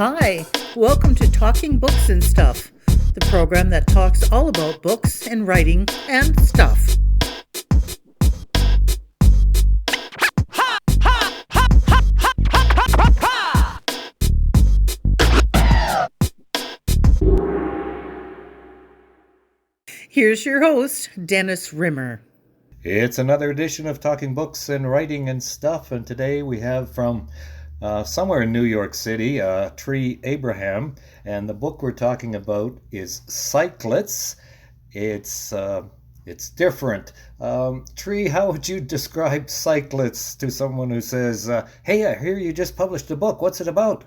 Hi, welcome to Talking Books and Stuff, the program that talks all about books and writing and stuff. Here's your host, Dennis Rimmer. It's another edition of Talking Books and Writing and Stuff, and today we have from somewhere in New York City, Tree Abraham, and the book we're talking about is Cyclets. It's different. Tree, how would you describe Cyclets to someone who says, "Hey, I hear you just published a book. What's it about?"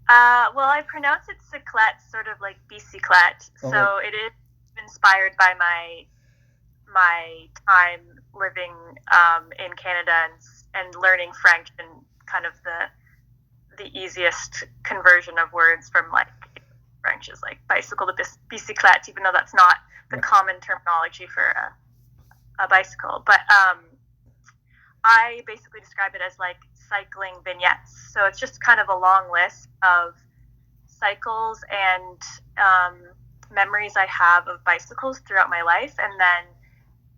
Well, I pronounce it cyclette, sort of like bicyclette. Oh. So it is inspired by my time living in Canada and learning French, and kind of the easiest conversion of words from like French is like bicycle to bicyclette, even though that's not the common terminology for a bicycle. But I basically describe it as like cycling vignettes. So it's just kind of a long list of cycles and memories I have of bicycles throughout my life, and then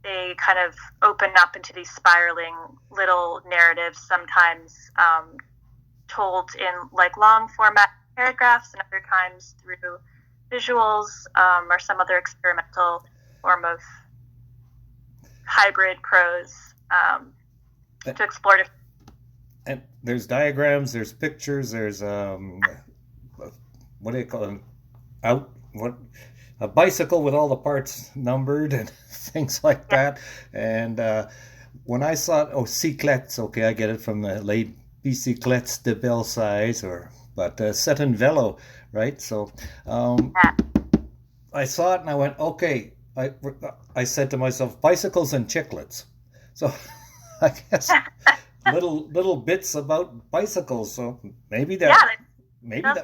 they kind of open up into these spiraling little narratives, sometimes told in like long format paragraphs, and other times through visuals or some other experimental form of hybrid prose to explore different. And there's diagrams, there's pictures, there's what do you call it? A bicycle with all the parts numbered and things like that. And when I saw it, cyclettes, okay, I get it from the late bicyclettes de belle size, but set in velo, right? So I saw it and I went, okay. I said to myself, bicycles and chiclets. So I guess little bits about bicycles. So maybe that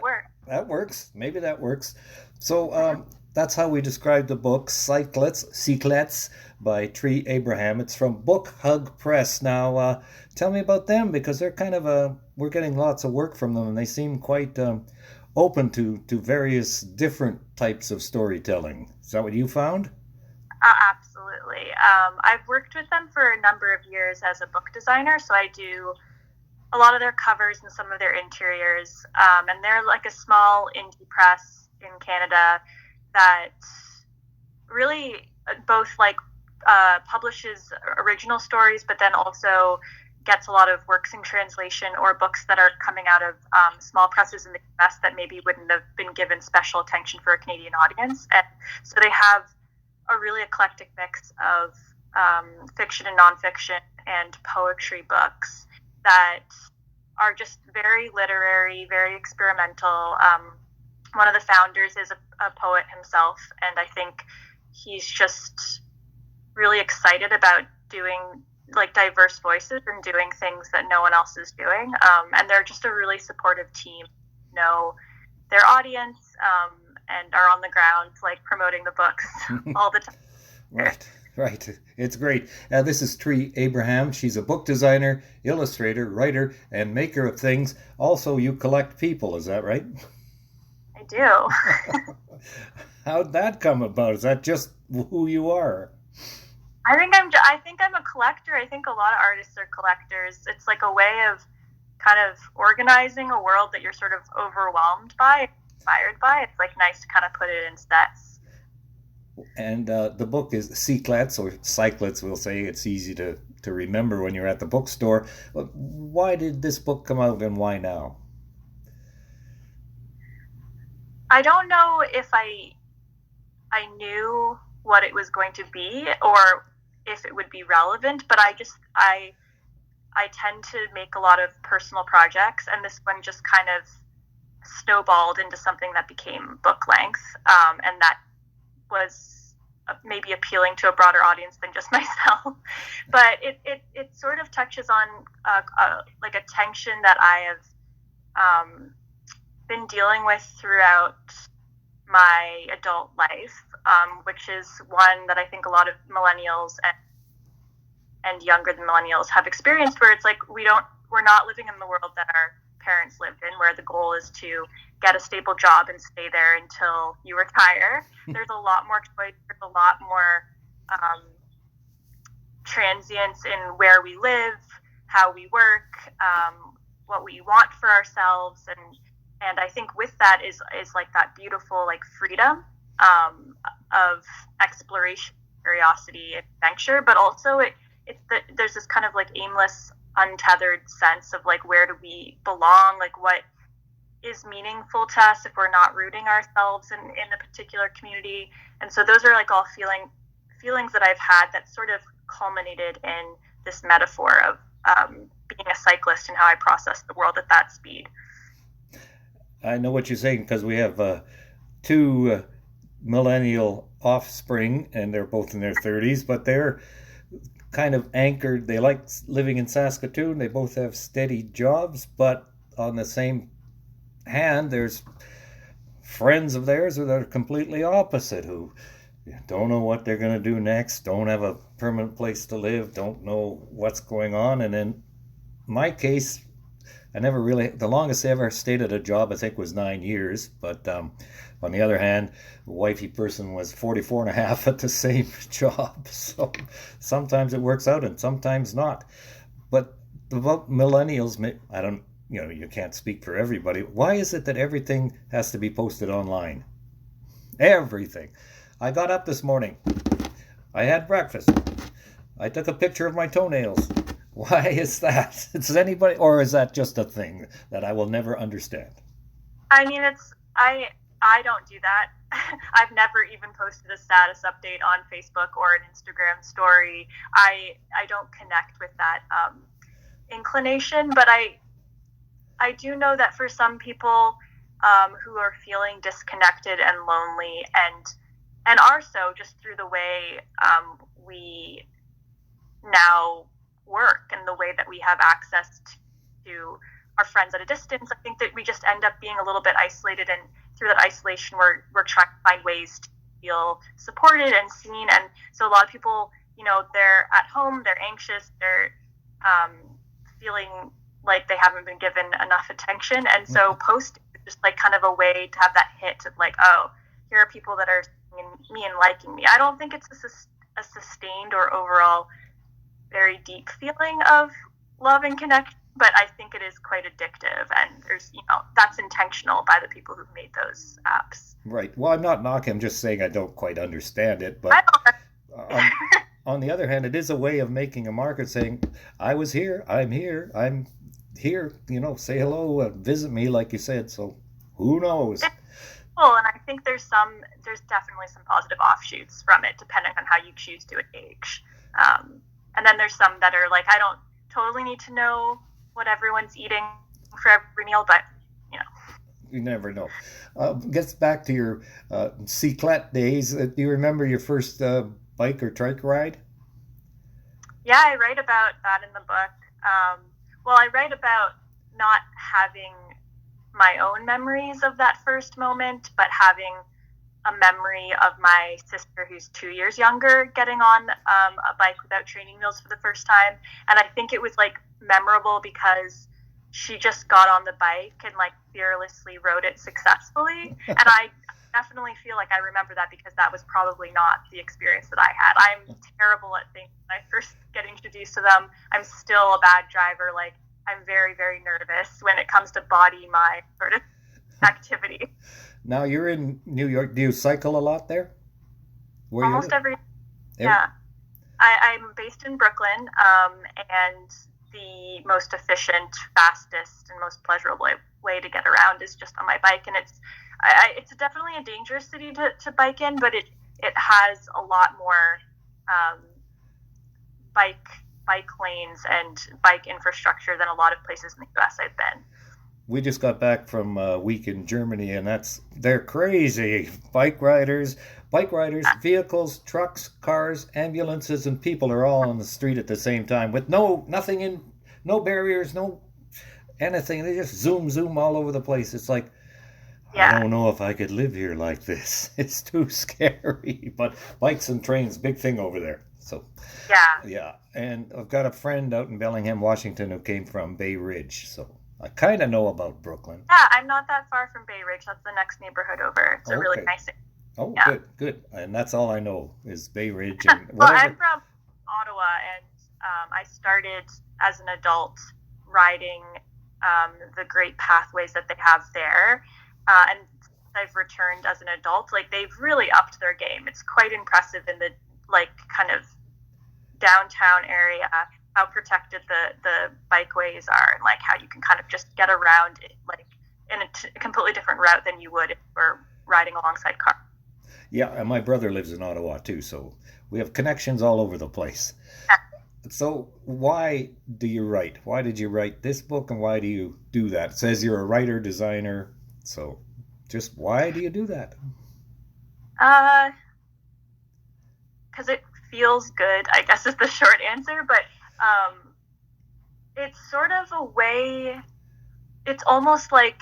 work. That works. Maybe that works. So that's how we describe the book, Cyclets by Tree Abraham. It's from Book Hug Press. Now, tell me about them, because they're kind of we're getting lots of work from them, and they seem quite open to various different types of storytelling. Is that what you found? Absolutely. I've worked with them for a number of years as a book designer, so I do a lot of their covers and some of their interiors, and they're like a small indie press in Canada that really both like publishes original stories, but then also gets a lot of works in translation or books that are coming out of small presses in the US that maybe wouldn't have been given special attention for a Canadian audience. And so they have a really eclectic mix of fiction and nonfiction and poetry books that are just very literary, very experimental. One of the founders is a poet himself, and I think he's just really excited about doing like diverse voices and doing things that no one else is doing. And they're just a really supportive team, know their audience, and are on the ground like promoting the books all the time. Right. It's great. This is Tree Abraham. She's a book designer, illustrator, writer, and maker of things. Also, you collect people, is that right? I do. How'd that come about? Is that just who you are? I think I'm a collector. I think a lot of artists are collectors. It's like a way of kind of organizing a world that you're sort of overwhelmed by, inspired by. It's like nice to kind of put it in sets. And the book is Cyclets, or Cyclets, we'll say. It's easy to remember when you're at the bookstore. But why did this book come out, and why now? I don't know if I knew what it was going to be or if it would be relevant, but I tend to make a lot of personal projects, and this one just kind of snowballed into something that became book length, and that was maybe appealing to a broader audience than just myself. But it sort of touches on like a tension that I have been dealing with throughout my adult life, which is one that I think a lot of millennials and younger than millennials have experienced, where it's like we're not living in the world that our parents lived in, where the goal is to get a stable job and stay there until you retire. There's a lot more choice. There's a lot more transience in where we live, how we work, what we want for ourselves, and I think with that is like that beautiful like freedom of exploration, curiosity, adventure, but also there's this kind of like aimless, untethered sense of like, where do we belong, like what is meaningful to us if we're not rooting ourselves in a particular community. And so those are like all feelings that I've had that sort of culminated in this metaphor of being a cyclist and how I process the world at that speed. I know what you're saying, because we have two millennial offspring, and they're both in their 30s, but they're kind of anchored. They like living in Saskatoon. They both have steady jobs, but on the same hand, there's friends of theirs that are completely opposite, who don't know what they're going to do next, don't have a permanent place to live, don't know what's going on. And in my case, the longest I ever stayed at a job, I think, was 9 years. But on the other hand, the wifey person was 44 and a half at the same job. So sometimes it works out and sometimes not. But about millennials, I don't, you can't speak for everybody. Why is it that everything has to be posted online? Everything. I got up this morning. I had breakfast. I took a picture of my toenails. Why is that? Or is that just a thing that I will never understand? I mean, I don't do that. I've never even posted a status update on Facebook or an Instagram story. I don't connect with that inclination, but I do know that for some people who are feeling disconnected and lonely, and are so just through the way we now work and the way that we have access to our friends at a distance, I think that we just end up being a little bit isolated, and through that isolation we're trying to find ways to feel supported and seen. And so a lot of people, they're at home, they're anxious, they're feeling like they haven't been given enough attention, and so posting is just like kind of a way to have that hit of like, oh, here are people that are seeing me and liking me. I don't think it's a sustained or overall very deep feeling of love and connection, but I think it is quite addictive, and there's, that's intentional by the people who've made those apps. Right. Well, I'm not knocking, I'm just saying I don't quite understand it, but on the other hand, it is a way of making a market, saying, I was here, I'm here, say hello, visit me, like you said, so who knows? Well, and I think there's definitely some positive offshoots from it, depending on how you choose to engage. And then there's some that are like, I don't totally need to know what everyone's eating for every meal, but, You never know. Gets back to your cyclette days. Do you remember your first bike or trike ride? Yeah, I write about that in the book. I write about not having my own memories of that first moment, but having a memory of my sister, who's 2 years younger, getting on a bike without training wheels for the first time. And I think it was like memorable because she just got on the bike and like fearlessly rode it successfully. And I definitely feel like I remember that because that was probably not the experience that I had. I'm terrible at things when I first get introduced to them. I'm still a bad driver. Like, I'm very, very nervous when it comes to body my sort of activity. Now, you're in New York. Do you cycle a lot there? Almost every. Yeah. I'm based in Brooklyn, and the most efficient, fastest, and most pleasurable way to get around is just on my bike. And it's definitely a dangerous city to bike in, but it has a lot more bike lanes and bike infrastructure than a lot of places in the U.S. I've been. We just got back from a week in Germany, and they're crazy. Bike riders, vehicles, trucks, cars, ambulances, and people are all on the street at the same time with no barriers, no anything. They just zoom all over the place. It's like, I don't know if I could live here like this. It's too scary. But bikes and trains, big thing over there. So yeah. And I've got a friend out in Bellingham, Washington, who came from Bay Ridge, so I kind of know about Brooklyn. Yeah, I'm not that far from Bay Ridge. That's the next neighborhood over. It's a really Okay. nice area. Oh, Yeah. good, good. And that's all I know is Bay Ridge and Well, I'm whatever. from Ottawa, and I started as an adult riding the great pathways that they have there. And I've returned as an adult. Like, they've really upped their game. It's quite impressive in the, like, kind of downtown area, how protected the bikeways are, and like how you can kind of just get around it, like in a completely different route than you would if you were riding alongside cars. Yeah, and my brother lives in Ottawa too, so we have connections all over the place. So why do you write? Why did you write this book and why do you do that? It says you're a writer, designer, so just why do you do that? Uh, because it feels good, I guess is the short answer. But it's sort of a way. It's almost like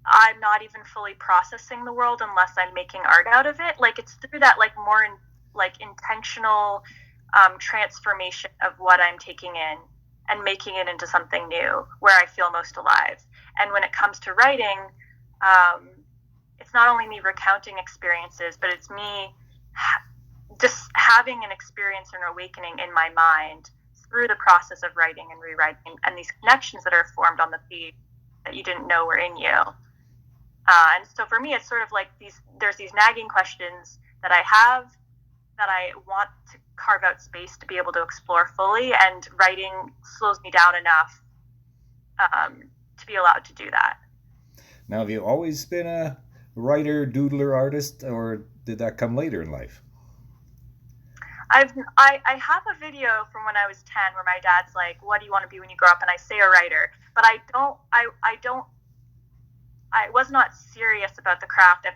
I'm not even fully processing the world unless I'm making art out of it. Like, it's through that like more like intentional transformation of what I'm taking in and making it into something new where I feel most alive. And when it comes to writing, um, it's not only me recounting experiences, but it's me just having an experience or an awakening in my mind through the process of writing and rewriting, and these connections that are formed on the page that you didn't know were in you. And so for me, it's sort of like there's these nagging questions that I have that I want to carve out space to be able to explore fully, and writing slows me down enough to be allowed to do that. Now, have you always been a writer, doodler, artist, or did that come later in life? I have a video from when I was 10 where my dad's like, "What do you want to be when you grow up?" And I say a writer, but I was not serious about the craft. I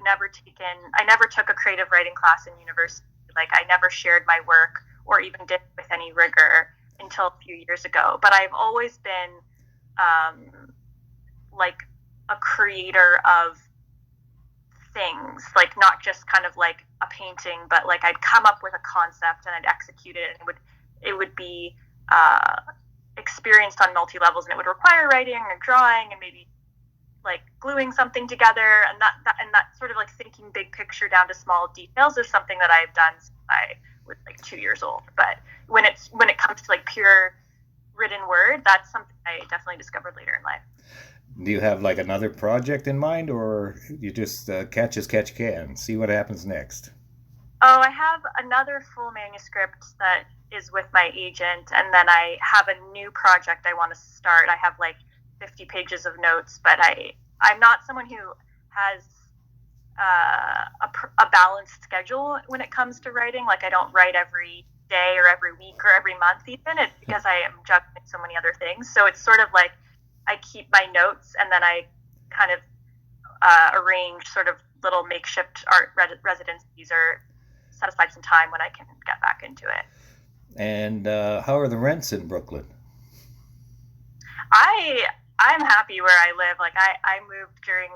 never took a creative writing class in university. Like, I never shared my work or even did it with any rigor until a few years ago. But I've always been like a creator of things, like not just kind of like a painting, but like I'd come up with a concept and I'd execute it, and it would be experienced on multi levels, and it would require writing or drawing and maybe like gluing something together, and that sort of like thinking big picture down to small details is something that I've done since I was like 2 years old. But when it comes to like pure written word, that's something I definitely discovered later in life. Do you have like another project in mind, or you just catch as catch can, see what happens next? Oh, I have another full manuscript that is with my agent, and then I have a new project I want to start. I have like 50 pages of notes, but I'm not someone who has a balanced schedule when it comes to writing. Like, I don't write every day or every week or every month even. It's because I am juggling so many other things. So it's sort of like I keep my notes, and then I kind of arrange sort of little makeshift art residencies or set aside some time when I can get back into it. And how are the rents in Brooklyn? I'm happy where I live. Like, I moved during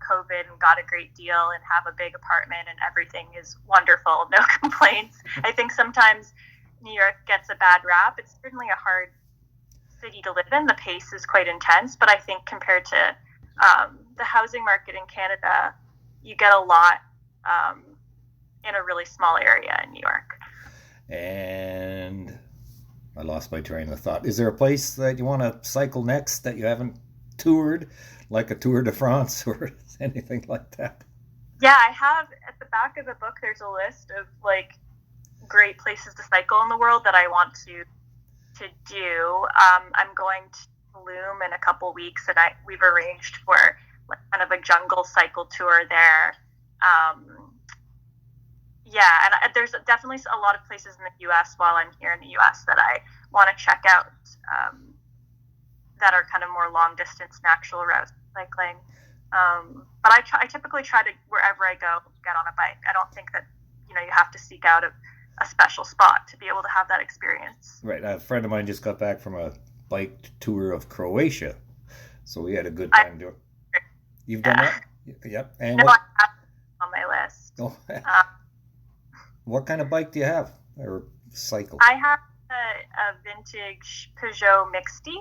COVID and got a great deal and have a big apartment, and everything is wonderful. No complaints. I think sometimes New York gets a bad rap. It's certainly a hard city to live in. The pace is quite intense, but I think compared to the housing market in Canada, you get a lot in a really small area in New York. And I lost my train of thought. Is there a place that you want to cycle next that you haven't toured, like a Tour de France or anything like that? Yeah, I have at the back of the book, there's a list of like great places to cycle in the world that I want to do. I'm going to Bloom in a couple weeks, and we've arranged for like kind of a jungle cycle tour there. Yeah, and there's definitely a lot of places in the U.S. while I'm here in the U.S. that I want to check out that are kind of more long distance natural route cycling. But I typically try to, wherever I go, get on a bike. I don't think that you have to seek out a special spot to be able to have that experience. Right. A friend of mine just got back from a bike tour of Croatia, so we had a good time doing it. You've done that? Yep. And no, I have on my list. Oh. What kind of bike do you have, or cycle? I have a vintage Peugeot Mixty.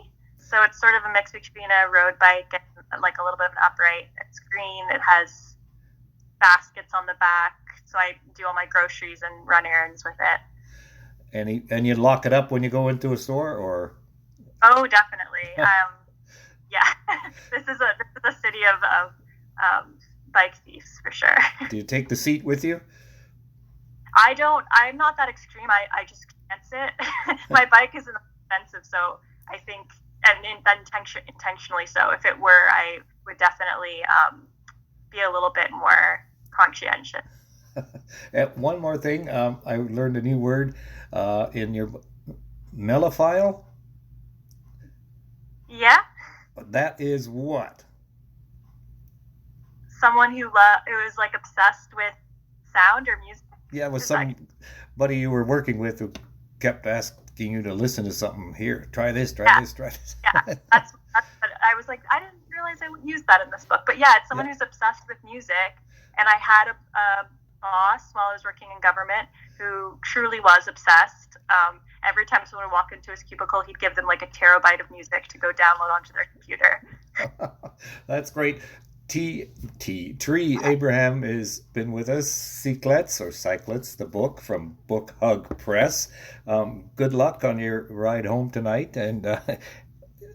So it's sort of a mix between a road bike and like a little bit of an upright. It's green. It has baskets on the back. So I do all my groceries and run errands with it. And you lock it up when you go into a store, or? Oh, definitely. Yeah, this is a city of bike thieves for sure. Do you take the seat with you? I don't. I'm not that extreme. I just can't sit. My bike is expensive, so I think, and intentionally so. If it were, I would definitely be a little bit more conscientious. One more thing, I learned a new word in your mellophile. Yeah. That is what? Someone who is like obsessed with sound or music. Yeah, it was somebody you were working with who kept asking you to listen to something. Here, try this, try this. Yeah, that's what I was like, I didn't realize I would use that in this book. But yeah, it's someone who's obsessed with music. And I had a boss while I was working in government who truly was obsessed. Every time someone would walk into his cubicle, he'd give them like a terabyte of music to go download onto their computer. That's great. Tree Abraham has been with us. Cyclets, the book from Book Hug Press. Good luck on your ride home tonight and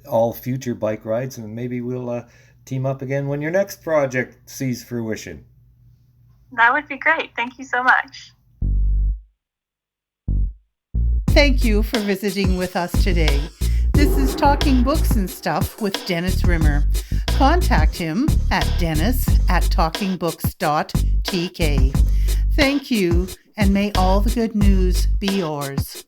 all future bike rides, and maybe we'll team up again when your next project sees fruition. That would be great. Thank you so much. Thank you for visiting with us today. This is Talking Books and Stuff with Dennis Rimmer. Contact him at dennis@talkingbooks.tk. Thank you, and may all the good news be yours.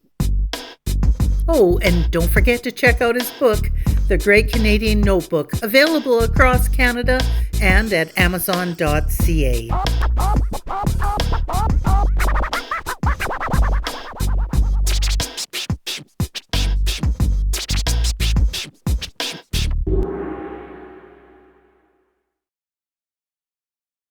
Oh, and don't forget to check out his book, The Great Canadian Notebook, available across Canada and at amazon.ca.